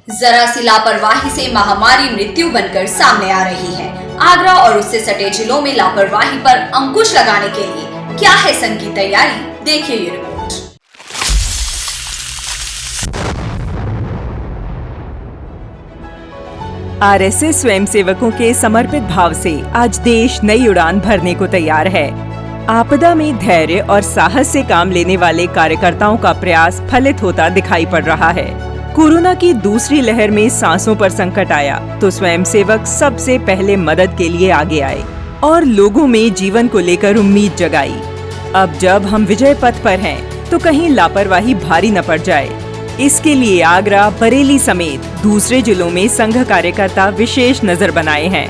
जरा सी लापरवाही से महामारी मृत्यु बनकर सामने आ रही है। आगरा और उससे सटे जिलों में लापरवाही पर अंकुश लगाने के लिए क्या है संघ की तैयारी, देखिए ये रिपोर्ट। आरएसएस स्वयंसेवकों के समर्पित भाव से आज देश नई उड़ान भरने को तैयार है। आपदा में धैर्य और साहस से काम लेने वाले कार्यकर्ताओं का प्रयास फलित होता दिखाई पड़ रहा है। कोरोना की दूसरी लहर में सांसों पर संकट आया तो स्वयंसेवक सबसे पहले मदद के लिए आगे आए और लोगों में जीवन को लेकर उम्मीद जगाई। अब जब हम विजय पथ पर हैं, तो कहीं लापरवाही भारी न पड़ जाए, इसके लिए आगरा, बरेली समेत दूसरे जिलों में संघ कार्यकर्ता विशेष नजर बनाए हैं।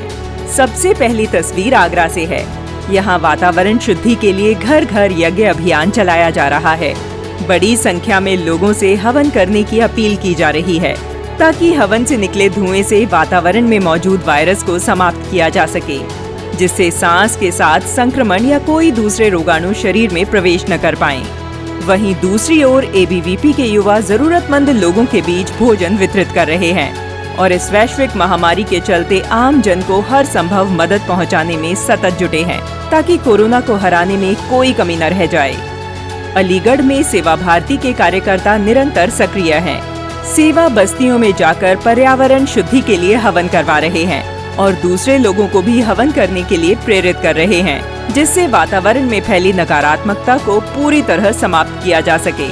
सबसे पहली तस्वीर आगरा से है। यहाँ वातावरण शुद्धि के लिए घर घर यज्ञ अभियान चलाया जा रहा है। बड़ी संख्या में लोगों से हवन करने की अपील की जा रही है ताकि हवन से निकले धुएं से वातावरण में मौजूद वायरस को समाप्त किया जा सके, जिससे सांस के साथ संक्रमण या कोई दूसरे रोगाणु शरीर में प्रवेश न कर पाएं। वहीं दूसरी ओर एबीवीपी के युवा जरूरतमंद लोगों के बीच भोजन वितरित कर रहे हैं और इस वैश्विक महामारी के चलते आम जन को हर संभव मदद पहुंचाने में सतत जुटे हैं ताकि कोरोना को हराने में कोई कमी न रह जाए। अलीगढ़ में सेवा भारती के कार्यकर्ता निरंतर सक्रिय हैं। सेवा बस्तियों में जाकर पर्यावरण शुद्धि के लिए हवन करवा रहे हैं और दूसरे लोगों को भी हवन करने के लिए प्रेरित कर रहे हैं, जिससे वातावरण में फैली नकारात्मकता को पूरी तरह समाप्त किया जा सके।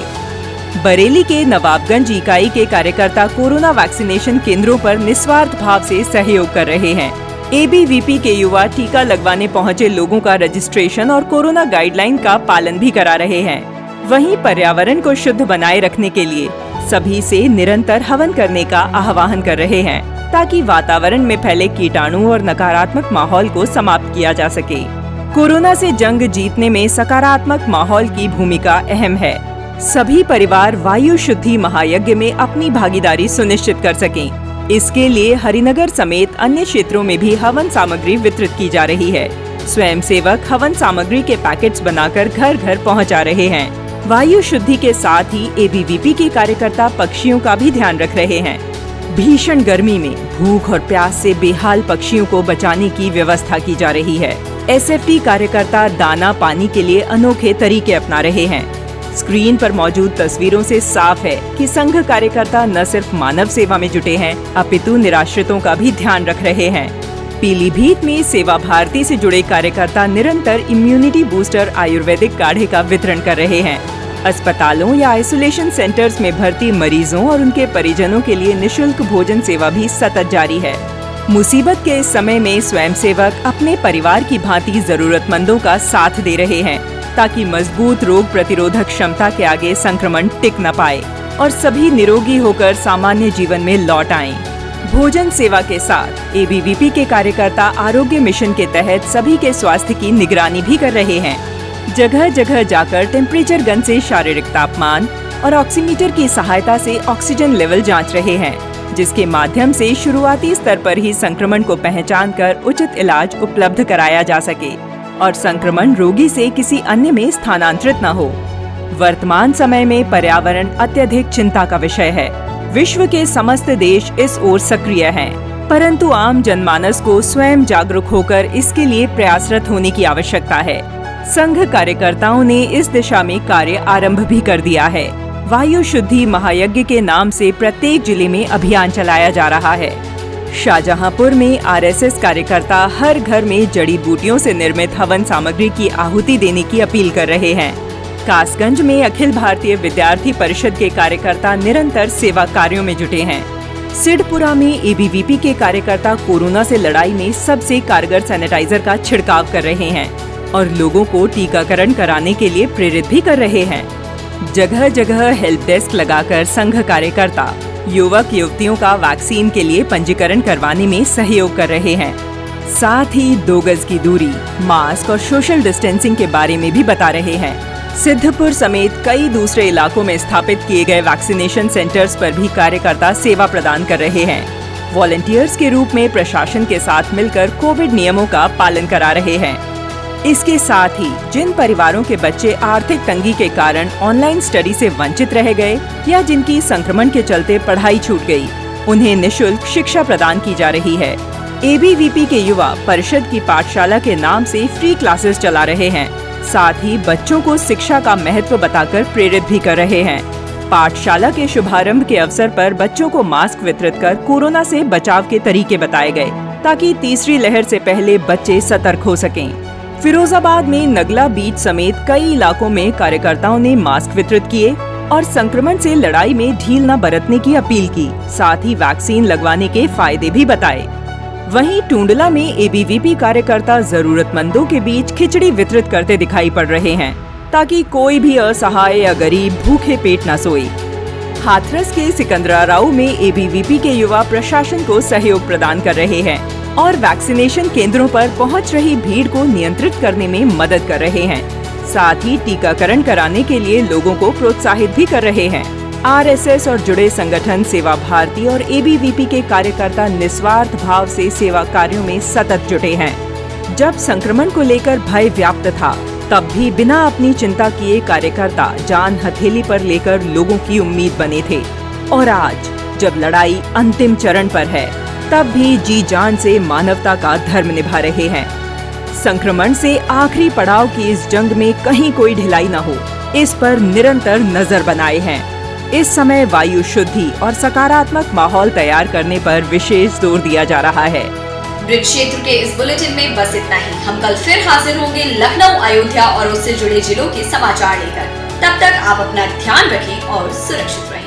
बरेली के नवाबगंज इकाई के कार्यकर्ता कोरोना वैक्सीनेशन केंद्रों पर निस्वार्थ भाव से सहयोग कर रहे हैं। एबीवीपी के युवा टीका लगवाने पहुंचे लोगों का रजिस्ट्रेशन और कोरोना गाइडलाइन का पालन भी करा रहे हैं। वहीं पर्यावरण को शुद्ध बनाए रखने के लिए सभी से निरंतर हवन करने का आह्वान कर रहे हैं ताकि वातावरण में फैले कीटाणु और नकारात्मक माहौल को समाप्त किया जा सके। कोरोना से जंग जीतने में सकारात्मक माहौल की भूमिका अहम है। सभी परिवार वायु शुद्धि महायज्ञ में अपनी भागीदारी सुनिश्चित कर सकें। इसके लिए हरिनगर समेत अन्य क्षेत्रों में भी हवन सामग्री वितरित की जा रही है। स्वयंसेवक हवन सामग्री के पैकेट्स बनाकर घर घर पहुंचा रहे हैं। वायु शुद्धि के साथ ही एबीवीपी के कार्यकर्ता पक्षियों का भी ध्यान रख रहे हैं। भीषण गर्मी में भूख और प्यास से बेहाल पक्षियों को बचाने की व्यवस्था की जा रही है। एसएफटी कार्यकर्ता दाना पानी के लिए अनोखे तरीके अपना रहे हैं। स्क्रीन पर मौजूद तस्वीरों से साफ है कि संघ कार्यकर्ता न सिर्फ मानव सेवा में जुटे हैं, अपितु निराश्रितों का भी ध्यान रख रहे हैं। पीलीभीत में सेवा भारती से जुड़े कार्यकर्ता निरंतर इम्यूनिटी बूस्टर आयुर्वेदिक काढ़े का वितरण कर रहे हैं। अस्पतालों या आइसोलेशन सेंटर्स में भर्ती मरीजों और उनके परिजनों के लिए निशुल्क भोजन सेवा भी सतत जारी है। मुसीबत के इस समय में स्वयंसेवक अपने परिवार की भांति जरूरतमंदों का साथ दे रहे हैं ताकि मजबूत रोग प्रतिरोधक क्षमता के आगे संक्रमण टिक न पाए और सभी निरोगी होकर सामान्य जीवन में लौट आएं। भोजन सेवा के साथ एबीवीपी के कार्यकर्ता आरोग्य मिशन के तहत सभी के स्वास्थ्य की निगरानी भी कर रहे हैं। जगह जगह जाकर टेम्परेचर गन से शारीरिक तापमान और ऑक्सीमीटर की सहायता से ऑक्सीजन लेवल जांच रहे हैं, जिसके माध्यम से शुरुआती स्तर पर ही संक्रमण को पहचान कर उचित इलाज उपलब्ध कराया जा सके और संक्रमण रोगी से किसी अन्य में स्थानांतरित न हो। वर्तमान समय में पर्यावरण अत्यधिक चिंता का विषय है। विश्व के समस्त देश इस ओर सक्रिय हैं, परंतु आम जनमानस को स्वयं जागरूक होकर इसके लिए प्रयासरत होने की आवश्यकता है। संघ कार्यकर्ताओं ने इस दिशा में कार्य आरंभ भी कर दिया है। वायु शुद्धि महायज्ञ के नाम से प्रत्येक जिले में अभियान चलाया जा रहा है। शाहजहांपुर में आरएसएस कार्यकर्ता हर घर में जड़ी बूटियों से निर्मित हवन सामग्री की आहुति देने की अपील कर रहे हैं। कासगंज में अखिल भारतीय विद्यार्थी परिषद के कार्यकर्ता निरंतर सेवा कार्यों में जुटे हैं। सिडपुरा में एबीवीपी के कार्यकर्ता कोरोना से लड़ाई में सबसे कारगर सैनिटाइजर का छिड़काव कर रहे हैं और लोगों को टीकाकरण कराने के लिए प्रेरित भी कर रहे हैं। जगह जगह हेल्प डेस्क लगाकर संघ कार्यकर्ता युवक युवतियों का वैक्सीन के लिए पंजीकरण करवाने में सहयोग कर रहे हैं। साथ ही 2 गज की दूरी, मास्क और सोशल डिस्टेंसिंग के बारे में भी बता रहे हैं। सिद्धपुर समेत कई दूसरे इलाकों में स्थापित किए गए वैक्सीनेशन सेंटर्स पर भी कार्यकर्ता सेवा प्रदान कर रहे हैं। वॉलंटियर्स के रूप में प्रशासन के साथ मिलकर कोविड नियमों का पालन करा रहे हैं। इसके साथ ही जिन परिवारों के बच्चे आर्थिक तंगी के कारण ऑनलाइन स्टडी से वंचित रह गए या जिनकी संक्रमण के चलते पढ़ाई छूट गई, उन्हें निशुल्क शिक्षा प्रदान की जा रही है। एबीवीपी के युवा परिषद की पाठशाला के नाम से फ्री क्लासेस चला रहे हैं। साथ ही बच्चों को शिक्षा का महत्व बताकर प्रेरित भी कर रहे हैं। पाठशाला के शुभारंभ के अवसर पर बच्चों को मास्क वितरित कर कोरोना से बचाव के तरीके बताए गए, ताकि तीसरी लहर से पहले बच्चे सतर्क हो सकें। फिरोजाबाद में नगला बीच समेत कई इलाकों में कार्यकर्ताओं ने मास्क वितरित किए और संक्रमण से लड़ाई में ढील न बरतने की अपील की। साथ ही वैक्सीन लगवाने के फायदे भी बताए। वहीं टूंडला में एबीवीपी कार्यकर्ता जरूरतमंदों के बीच खिचड़ी वितरित करते दिखाई पड़ रहे हैं, ताकि कोई भी असहाय या गरीब भूखे पेट न सोए। हाथरस के सिकंदराराऊ में एबीवीपी के युवा प्रशासन को सहयोग प्रदान कर रहे हैं और वैक्सीनेशन केंद्रों पर पहुंच रही भीड़ को नियंत्रित करने में मदद कर रहे हैं। साथ ही टीकाकरण कराने के लिए लोगों को प्रोत्साहित भी कर रहे हैं। आरएसएस और जुड़े संगठन सेवा भारती और एबीवीपी के कार्यकर्ता निस्वार्थ भाव से सेवा कार्यों में सतत जुटे हैं। जब संक्रमण को लेकर भय व्याप्त था, तब भी बिना अपनी चिंता किए कार्यकर्ता जान हथेली पर लेकर लोगों की उम्मीद बने थे। और आज जब लड़ाई अंतिम चरण पर है, तब भी जी जान से मानवता का धर्म निभा रहे हैं। संक्रमण से आखिरी पड़ाव की इस जंग में कहीं कोई ढिलाई न हो, इस पर निरंतर नजर बनाए हैं। इस समय वायु शुद्धि और सकारात्मक माहौल तैयार करने पर विशेष जोर दिया जा रहा है। ब्रिज क्षेत्र के इस बुलेटिन में बस इतना ही। हम कल फिर हाजिर होंगे लखनऊ, अयोध्या और उससे जुड़े जिलों के समाचार लेकर। तब तक आप अपना ध्यान रखें और सुरक्षित रहें।